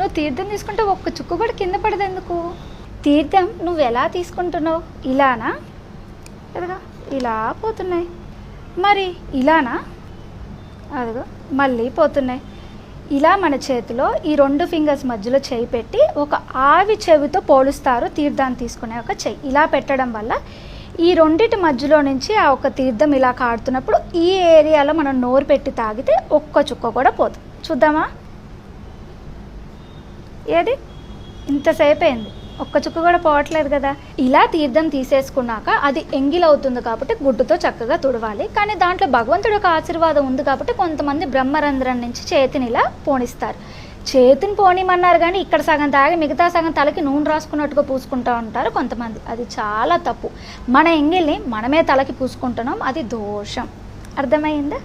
నువ్వు తీర్థం తీసుకుంటే ఒక్క చుక్క కూడా కింద పడదు ఎందుకు? తీర్థం నువ్వు ఎలా తీసుకుంటున్నావు? ఇలానా? అదిగో ఇలా పోతున్నాయి. మరి ఇలానా? అదిగో మళ్ళీ పోతున్నాయి. ఇలా మన చేతిలో ఈ 2 ఫింగర్స్ మధ్యలో చేయి పెట్టి ఒక ఆవి చెవితో పోలుస్తారు తీర్థాన్ని తీసుకునే ఒక చెయ్యి. ఇలా పెట్టడం వల్ల ఈ రెండిటి మధ్యలో నుంచి ఆ ఒక తీర్థం ఇలా కాడుతున్నప్పుడు ఈ ఏరియాలో మనం నోరు పెట్టి తాగితే ఒక్క చుక్క కూడా పోదు. చూద్దామా? ఏది ఇంతసేపు అయింది, ఒక్క చుక్క కూడా పోవట్లేదు కదా. ఇలా తీర్థం తీసేసుకున్నాక అది ఎంగిలవుతుంది కాబట్టి గుడ్డుతో చక్కగా తుడవాలి. కానీ దాంట్లో భగవంతుడి యొక్క ఆశీర్వాదం ఉంది కాబట్టి కొంతమంది బ్రహ్మరంధ్రం నుంచి చేతిని ఇలా పోనిస్తారు. చేతిని పోనిమన్నారు కానీ ఇక్కడ సగం తాగి మిగతా సగం తలకి నూనె రాసుకున్నట్టుగా పూసుకుంటూ ఉంటారు కొంతమంది. అది చాలా తప్పు. మన ఎంగిల్ని మనమే తలకి పూసుకుంటున్నాం, అది దోషం. అర్థమైందా?